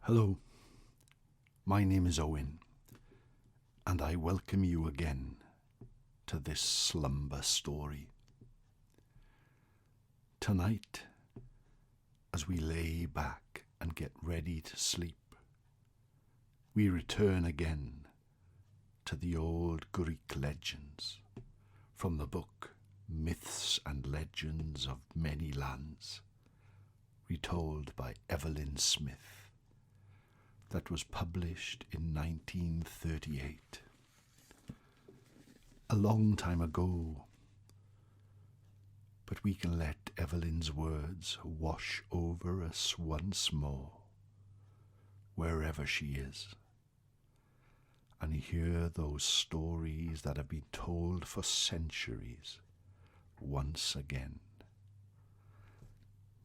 Hello, my name is Owen, and I welcome you again to this slumber story. Tonight, as we lay back and get ready to sleep, we return again to the old Greek legends from the book Myths and Legends of Many Lands, retold by Evelyn Smith, that was published in 1938. A long time ago, but we can let Evelyn's words wash over us once more, wherever she is, and hear those stories that have been told for centuries once again.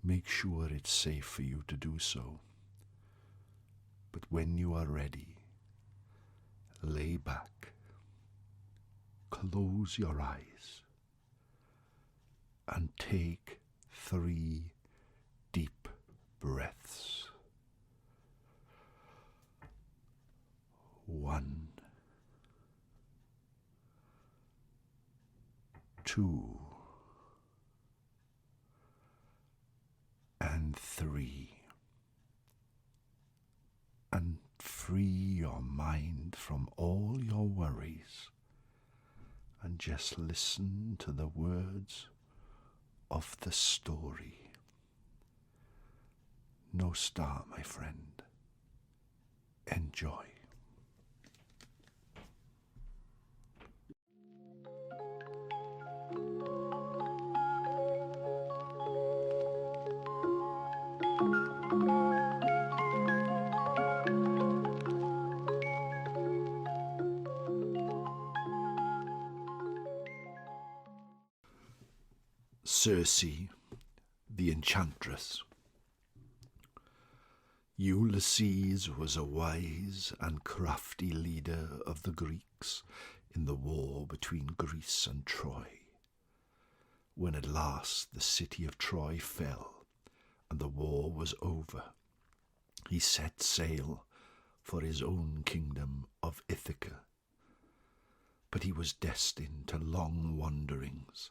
Make sure it's safe for you to do so. But when you are ready, lay back, close your eyes, and take 3 deep breaths. 1, 2, and 3. And free your mind from all your worries and just listen to the words of the story. No star, my friend. Enjoy. Circe, the Enchantress. Ulysses was a wise and crafty leader of the Greeks in the war between Greece and Troy. When at last the city of Troy fell and the war was over, he set sail for his own kingdom of Ithaca. But he was destined to long wanderings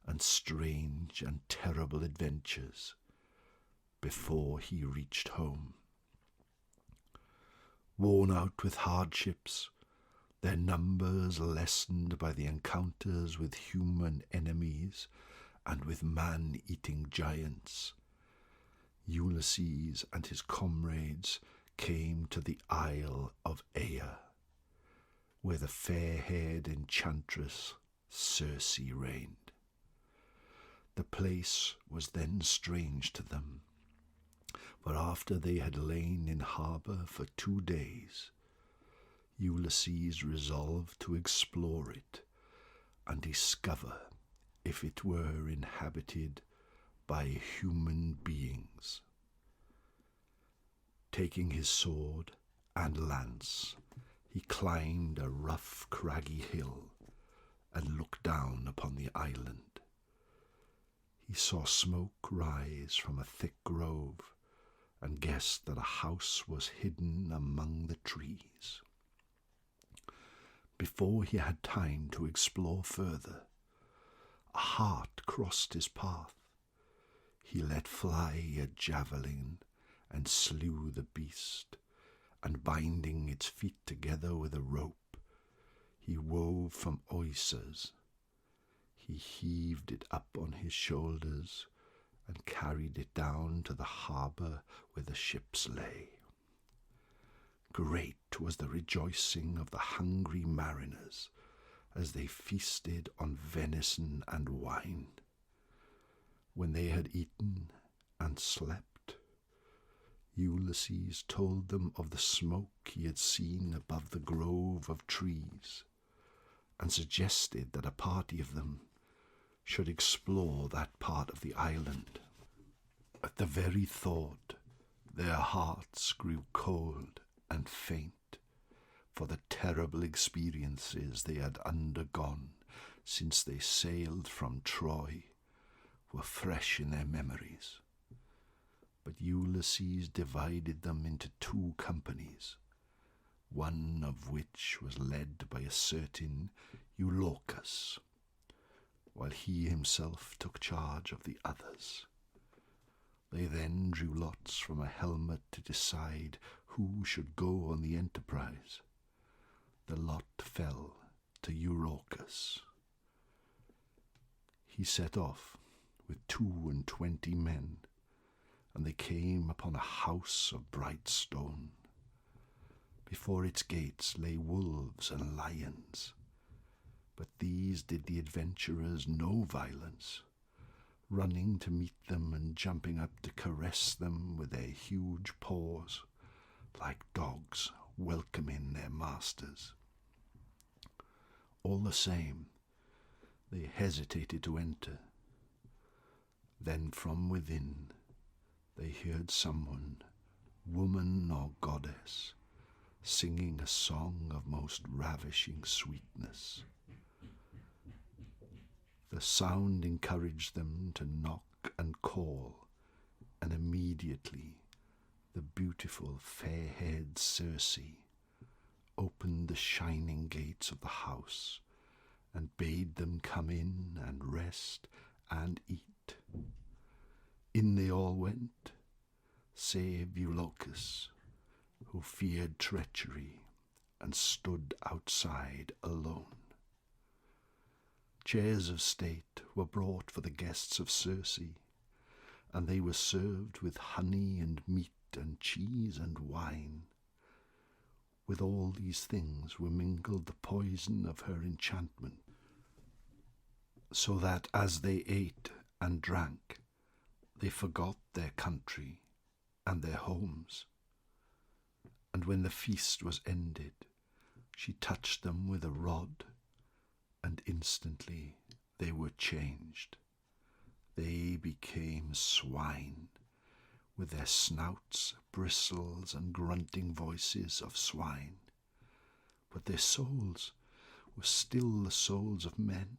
and strange and terrible adventures before he reached home. Worn out with hardships, their numbers lessened by the encounters with human enemies and with man-eating giants, Ulysses and his comrades came to the Isle of Aea, where the fair-haired enchantress Circe reigned. The place was then strange to them, for after they had lain in harbour for 2 days, Ulysses resolved to explore it and discover if it were inhabited by human beings. Taking his sword and lance, he climbed a rough, craggy hill and looked down upon the island. He saw smoke rise from a thick grove and guessed that a house was hidden among the trees. Before he had time to explore further, a hart crossed his path. He let fly a javelin and slew the beast, and binding its feet together with a rope, he wove from osiers. He heaved it up on his shoulders and carried it down to the harbour where the ships lay. Great was the rejoicing of the hungry mariners as they feasted on venison and wine. When they had eaten and slept, Ulysses told them of the smoke he had seen above the grove of trees, and suggested that a party of them should explore that part of the island. At the very thought, their hearts grew cold and faint, for the terrible experiences they had undergone since they sailed from Troy were fresh in their memories. But Ulysses divided them into 2 companies, one of which was led by a certain Eulochus, while he himself took charge of the others. They then drew lots from a helmet to decide who should go on the enterprise. The lot fell to Eulochus. He set off with 22 men, and they came upon a house of bright stone. Before its gates lay wolves and lions, but these did the adventurers no violence, running to meet them and jumping up to caress them with their huge paws, like dogs welcoming their masters. All the same, they hesitated to enter. Then from within they heard someone, woman or goddess, singing a song of most ravishing sweetness. The sound encouraged them to knock and call, and immediately the beautiful fair-haired Circe opened the shining gates of the house and bade them come in and rest and eat. In they all went, save Eulochus, who feared treachery and stood outside alone. Chairs of state were brought for the guests of Circe, and they were served with honey and meat and cheese and wine. With all these things were mingled the poison of her enchantment, so that as they ate and drank, they forgot their country and their homes. And when the feast was ended, she touched them with a rod, and instantly they were changed. They became swine, with their snouts, bristles, and grunting voices of swine. But their souls were still the souls of men,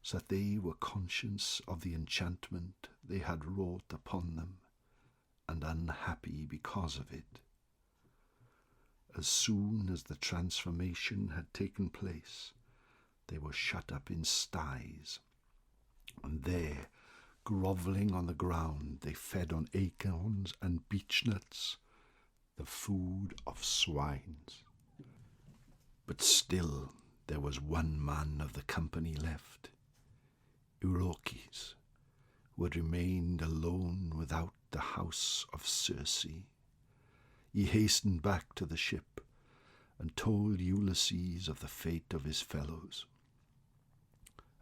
so that they were conscious of the enchantment they had wrought upon them, and unhappy because of it. As soon as the transformation had taken place, they were shut up in sties, and there, grovelling on the ground, they fed on acorns and beechnuts, the food of swines. But still there was one man of the company left, Eulochus, who had remained alone without the house of Circe. He hastened back to the ship and told Ulysses of the fate of his fellows.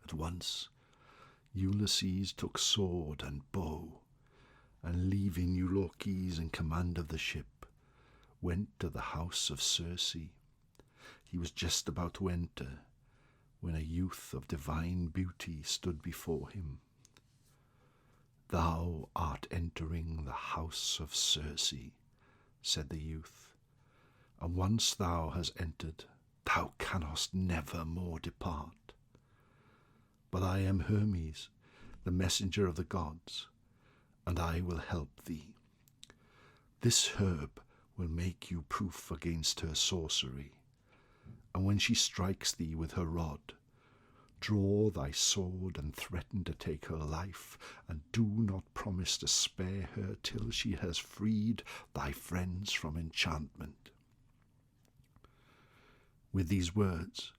At once Ulysses took sword and bow, and leaving Eulochus in command of the ship, went to the house of Circe. He was just about to enter, when a youth of divine beauty stood before him. "Thou art entering the house of Circe," said the youth, "and once thou hast entered, thou canst never more depart. But I am Hermes, the messenger of the gods, and I will help thee. This herb will make you proof against her sorcery, and when she strikes thee with her rod, draw thy sword and threaten to take her life, and do not promise to spare her till she has freed thy friends from enchantment." With these words,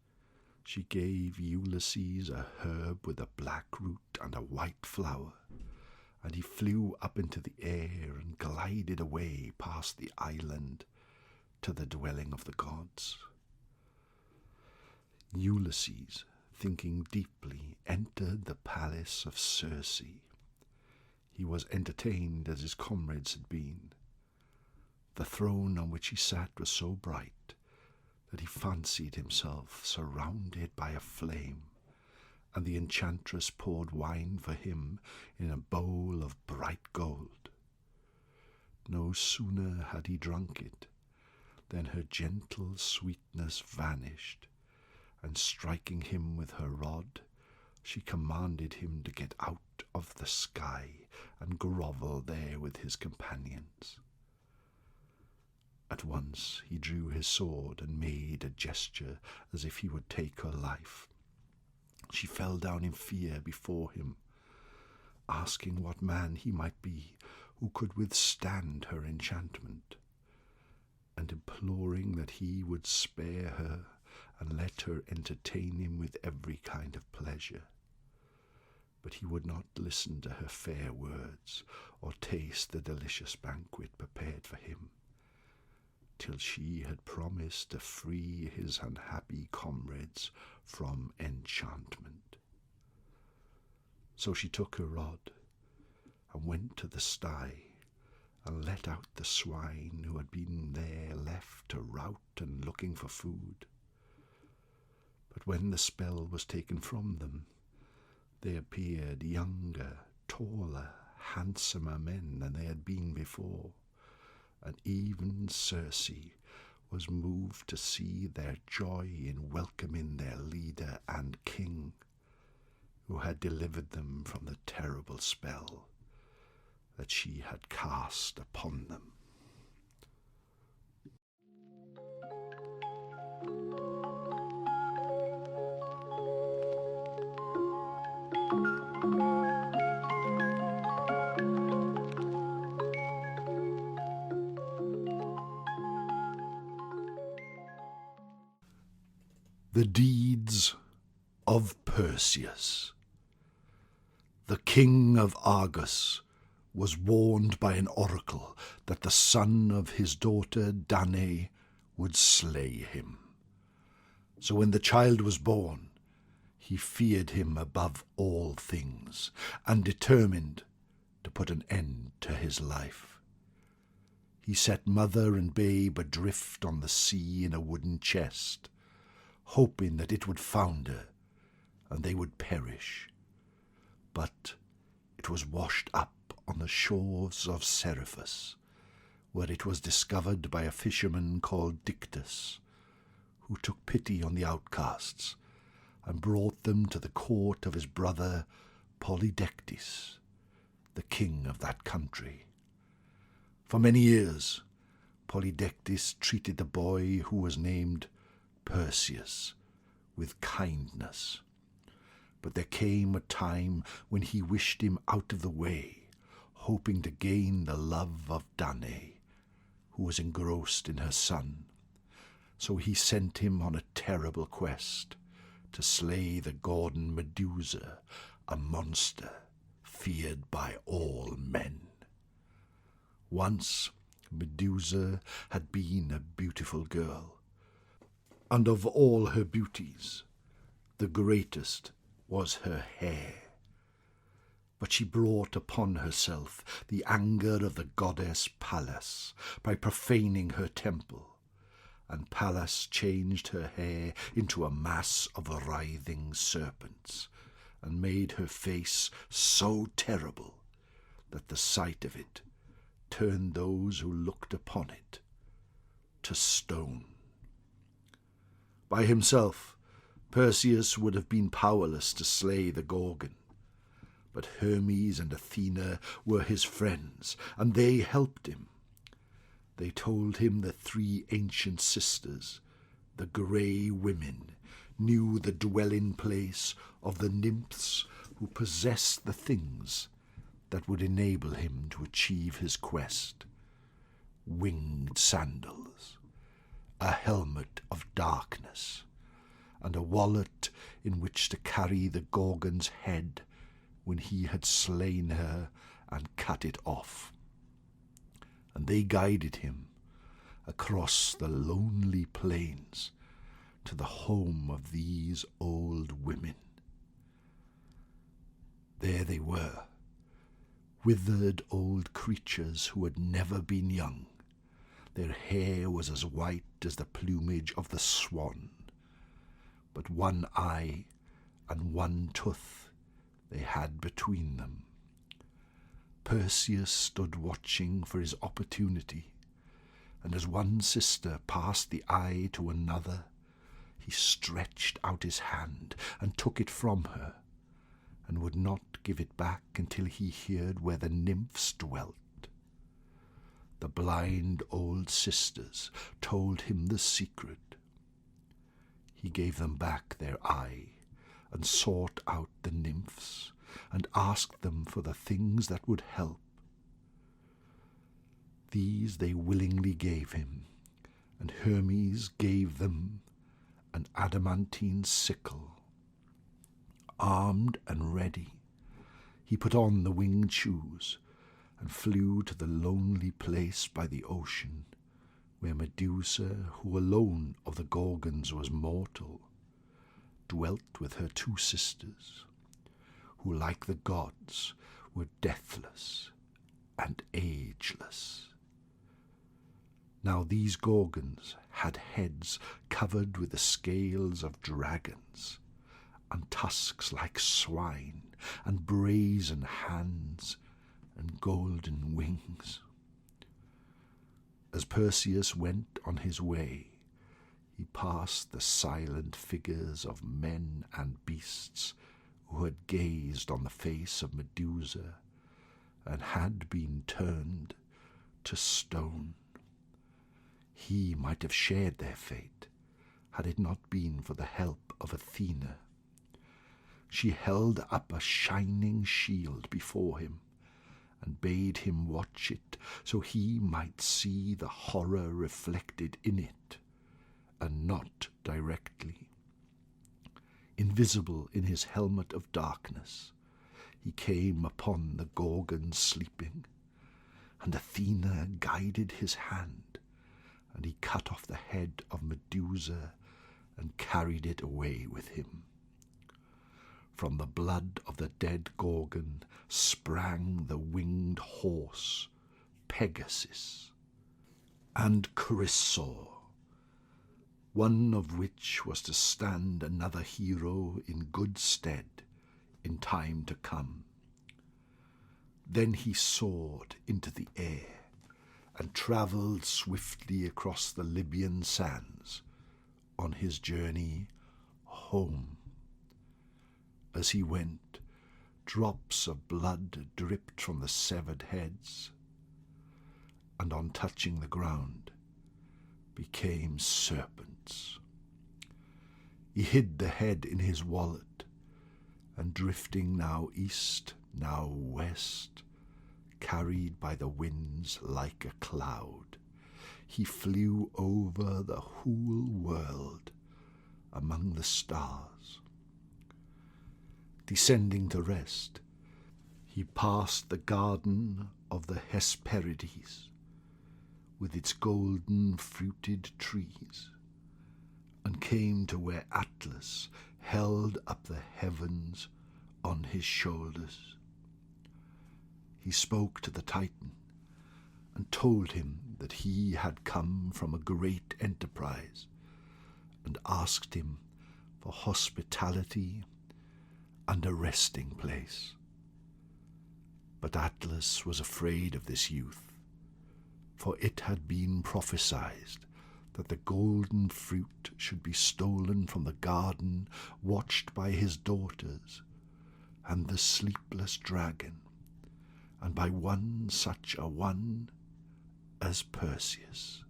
she gave Ulysses a herb with a black root and a white flower, and he flew up into the air and glided away past the island to the dwelling of the gods. Ulysses, thinking deeply, entered the palace of Circe. He was entertained as his comrades had been. The throne on which he sat was so bright that he fancied himself surrounded by a flame, and the enchantress poured wine for him in a bowl of bright gold. No sooner had he drunk it than her gentle sweetness vanished, and striking him with her rod, she commanded him to get out of the sky and grovel there with his companions. At once he drew his sword and made a gesture as if he would take her life. She fell down in fear before him, asking what man he might be who could withstand her enchantment, and imploring that he would spare her and let her entertain him with every kind of pleasure. But he would not listen to her fair words or taste the delicious banquet prepared for him, till she had promised to free his unhappy comrades from enchantment. So she took her rod and went to the sty and let out the swine who had been there left to rout and looking for food. But when the spell was taken from them, they appeared younger, taller, handsomer men than they had been before, and even Circe was moved to see their joy in welcoming their leader and king, who had delivered them from the terrible spell that she had cast upon them. The Deeds of Perseus. The king of Argos was warned by an oracle that the son of his daughter Danae would slay him. So when the child was born, he feared him above all things, and determined to put an end to his life. He set mother and babe adrift on the sea in a wooden chest, hoping that it would founder and they would perish. But it was washed up on the shores of Seriphus, where it was discovered by a fisherman called Dictys, who took pity on the outcasts and brought them to the court of his brother Polydectes, the king of that country. For many years, Polydectes treated the boy who was named Perseus with kindness. But there came a time when he wished him out of the way, hoping to gain the love of Danae, who was engrossed in her son. So he sent him on a terrible quest to slay the Gorgon Medusa, a monster feared by all men. Once Medusa had been a beautiful girl, and of all her beauties, the greatest was her hair. But she brought upon herself the anger of the goddess Pallas by profaning her temple, and Pallas changed her hair into a mass of writhing serpents, and made her face so terrible that the sight of it turned those who looked upon it to stone. By himself, Perseus would have been powerless to slay the Gorgon, but Hermes and Athena were his friends, and they helped him. They told him that 3 ancient sisters, the Grey Women, knew the dwelling place of the nymphs who possessed the things that would enable him to achieve his quest: winged sandals, a helmet of darkness, and a wallet in which to carry the Gorgon's head when he had slain her and cut it off. And they guided him across the lonely plains to the home of these old women. There they were, withered old creatures who had never been young. Their hair was as white as the plumage of the swan, but 1 eye and 1 tooth they had between them. Perseus stood watching for his opportunity, and as one sister passed the eye to another, he stretched out his hand and took it from her, and would not give it back until he heard where the nymphs dwelt. The blind old sisters told him the secret. He gave them back their eye, and sought out the nymphs, and asked them for the things that would help. These they willingly gave him, and Hermes gave them an adamantine sickle. Armed and ready, he put on the winged shoes, and flew to the lonely place by the ocean, where Medusa, who alone of the Gorgons was mortal, dwelt with her two sisters, who, like the gods, were deathless and ageless. Now these Gorgons had heads covered with the scales of dragons, and tusks like swine, and brazen hands, and golden wings. As Perseus went on his way, he passed the silent figures of men and beasts who had gazed on the face of Medusa and had been turned to stone. He might have shared their fate had it not been for the help of Athena. She held up a shining shield before him and bade him watch it so he might see the horror reflected in it, and not directly. Invisible in his helmet of darkness, he came upon the Gorgons sleeping, and Athena guided his hand, and he cut off the head of Medusa and carried it away with him. From the blood of the dead Gorgon sprang the winged horse, Pegasus, and Chrysaor, one of which was to stand another hero in good stead in time to come. Then he soared into the air and travelled swiftly across the Libyan sands on his journey home. As he went, drops of blood dripped from the severed heads, and on touching the ground became serpents. He hid the head in his wallet, and drifting now east, now west, carried by the winds like a cloud, he flew over the whole world among the stars. Descending to rest, he passed the garden of the Hesperides, with its golden fruited trees, and came to where Atlas held up the heavens on his shoulders. He spoke to the Titan, and told him that he had come from a great enterprise, and asked him for hospitality and a resting place. But Atlas was afraid of this youth, for it had been prophesied that the golden fruit should be stolen from the garden watched by his daughters and the sleepless dragon, and by one such a one as Perseus.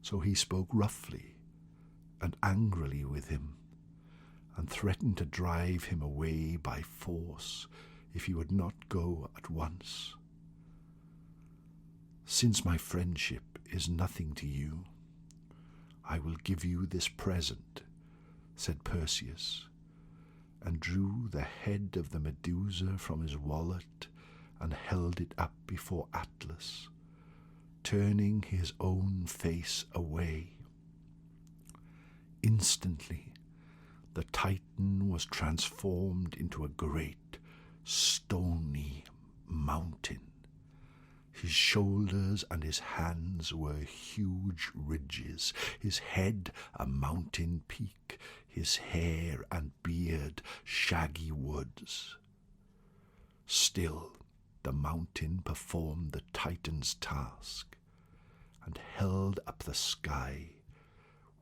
So he spoke roughly and angrily with him, and threatened to drive him away by force if he would not go at once. Since my friendship is nothing to you, I will give you this present, said Perseus, and drew the head of the Medusa from his wallet and held it up before Atlas, turning his own face away. Instantly, the Titan was transformed into a great, stony mountain. His shoulders and his hands were huge ridges, his head a mountain peak, his hair and beard shaggy woods. Still, the mountain performed the Titan's task, and held up the sky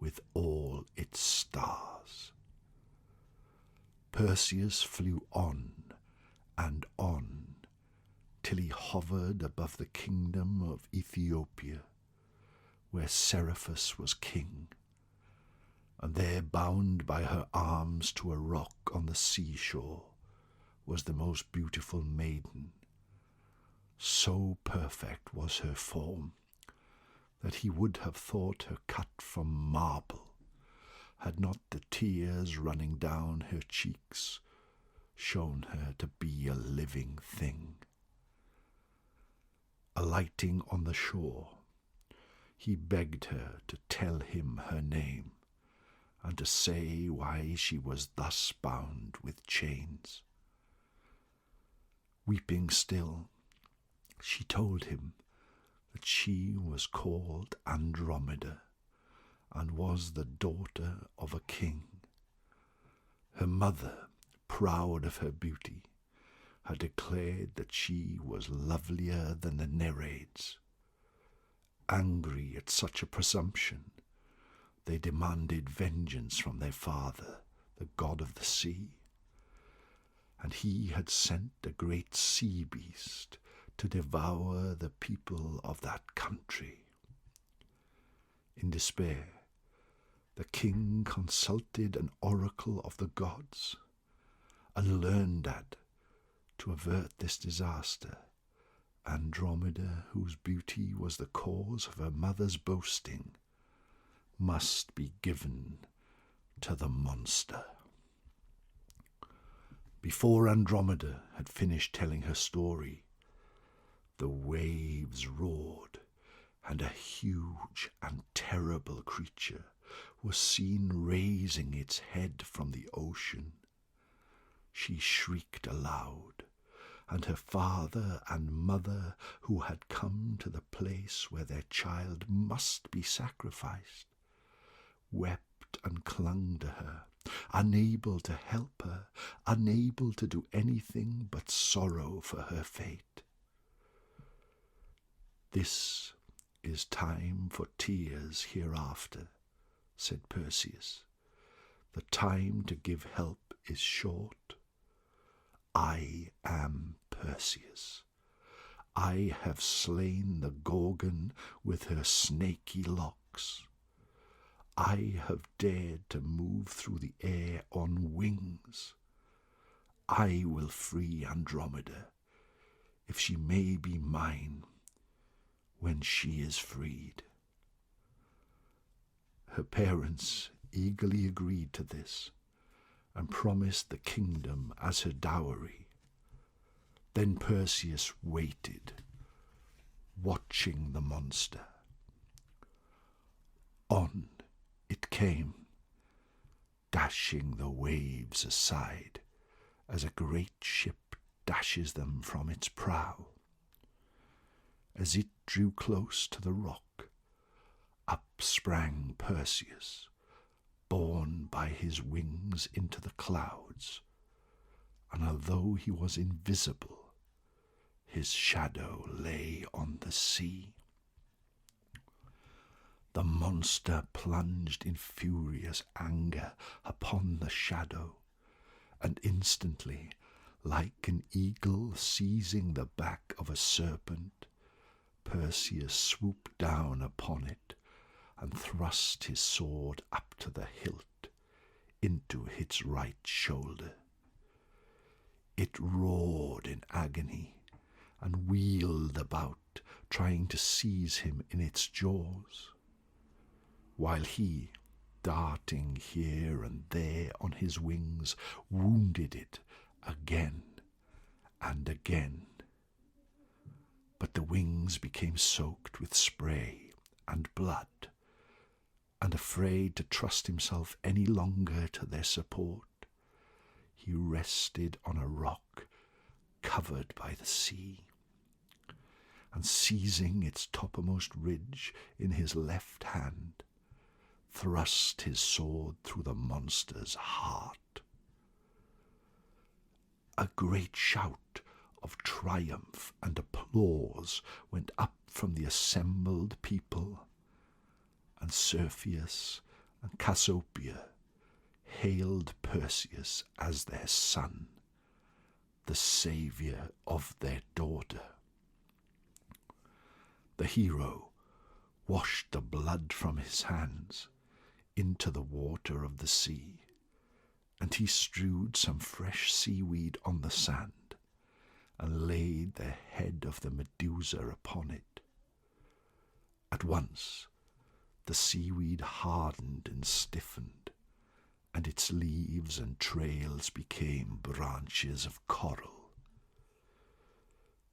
with all its stars. Perseus flew on and on, till he hovered above the kingdom of Ethiopia, where Seriphus was king, and there, bound by her arms to a rock on the seashore, was the most beautiful maiden. So perfect was her form that he would have thought her cut from marble, had not the tears running down her cheeks shown her to be a living thing. Alighting on the shore, he begged her to tell him her name, and to say why she was thus bound with chains. Weeping still, she told him that she was called Andromeda, and was the daughter of a king. Her mother, proud of her beauty, had declared that she was lovelier than the Nereids. Angry at such a presumption, they demanded vengeance from their father, the god of the sea, and he had sent a great sea beast to devour the people of that country. In despair, the king consulted an oracle of the gods, and learned that, to avert this disaster, Andromeda, whose beauty was the cause of her mother's boasting, must be given to the monster. Before Andromeda had finished telling her story, the waves roared, and a huge and terrible creature was seen raising its head from the ocean. She shrieked aloud, and her father and mother, who had come to the place where their child must be sacrificed, wept and clung to her, unable to help her, unable to do anything but sorrow for her fate. "This is time for tears hereafter," said Perseus. "The time to give help is short. I am Perseus. I have slain the Gorgon with her snaky locks. I have dared to move through the air on wings. I will free Andromeda, if she may be mine when she is freed." Her parents eagerly agreed to this, and promised the kingdom as her dowry. Then Perseus waited, watching the monster. On it came, dashing the waves aside, as a great ship dashes them from its prow. As it drew close to the rock, up sprang Perseus, borne by his wings into the clouds, and although he was invisible, his shadow lay on the sea. The monster plunged in furious anger upon the shadow, and instantly, like an eagle seizing the back of a serpent, Perseus swooped down upon it and thrust his sword up to the hilt into its right shoulder. It roared in agony and wheeled about, trying to seize him in its jaws, while he, darting here and there on his wings, wounded it again and again. But the wings became soaked with spray and blood, and afraid to trust himself any longer to their support, he rested on a rock covered by the sea, and seizing its topmost ridge in his left hand, thrust his sword through the monster's heart. A great shout of triumph and applause went up from the assembled people, and Cepheus and Cassiopeia hailed Perseus as their son, the saviour of their daughter. The hero washed the blood from his hands into the water of the sea, and he strewed some fresh seaweed on the sand, and laid the head of the Medusa upon it. At once the seaweed hardened and stiffened, and its leaves and trails became branches of coral.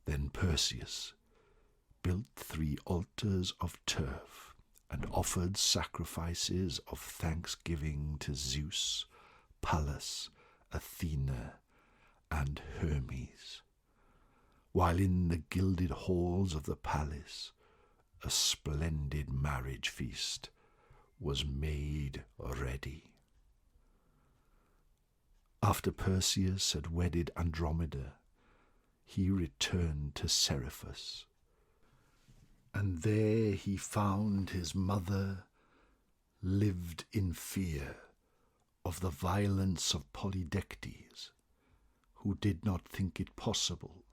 Then Perseus built 3 altars of turf and offered sacrifices of thanksgiving to Zeus, Pallas, Athena, and Hermes, while in the gilded halls of the palace a splendid marriage feast was made ready. After Perseus had wedded Andromeda, he returned to Seriphus, and there he found his mother lived in fear of the violence of Polydectes, who did not think it possible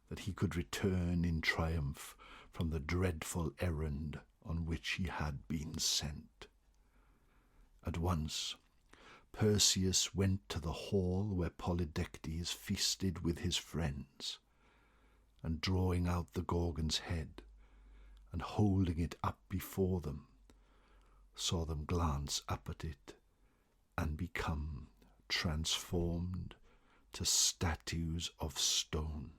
that he could return in triumph from the dreadful errand on which he had been sent. At once Perseus went to the hall where Polydectes feasted with his friends, and drawing out the Gorgon's head and holding it up before them, saw them glance up at it and become transformed to statues of stone,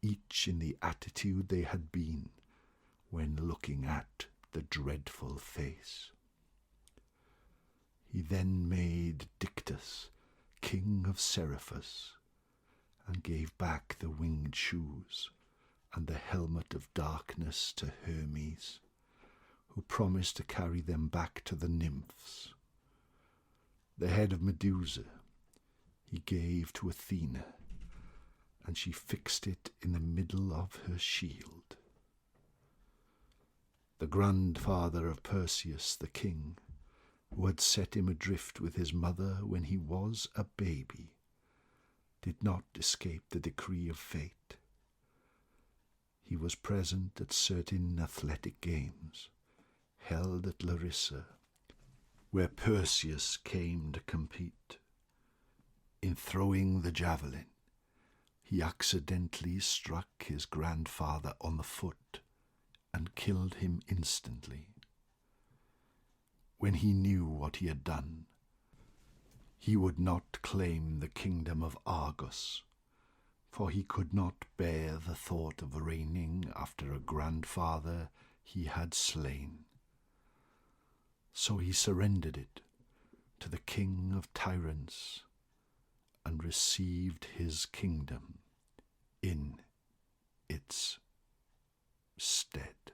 each in the attitude they had been when looking at the dreadful face. He then made Dictys king of Seriphus, and gave back the winged shoes and the helmet of darkness to Hermes, who promised to carry them back to the nymphs. The head of Medusa he gave to Athena, and she fixed it in the middle of her shield. The grandfather of Perseus, the king, who had set him adrift with his mother when he was a baby, did not escape the decree of fate. He was present at certain athletic games held at Larissa, where Perseus came to compete. In throwing the javelin, he accidentally struck his grandfather on the foot and killed him instantly. When he knew what he had done, he would not claim the kingdom of Argos, for he could not bear the thought of reigning after a grandfather he had slain. So he surrendered it to the king of tyrants and received his kingdom in its stead.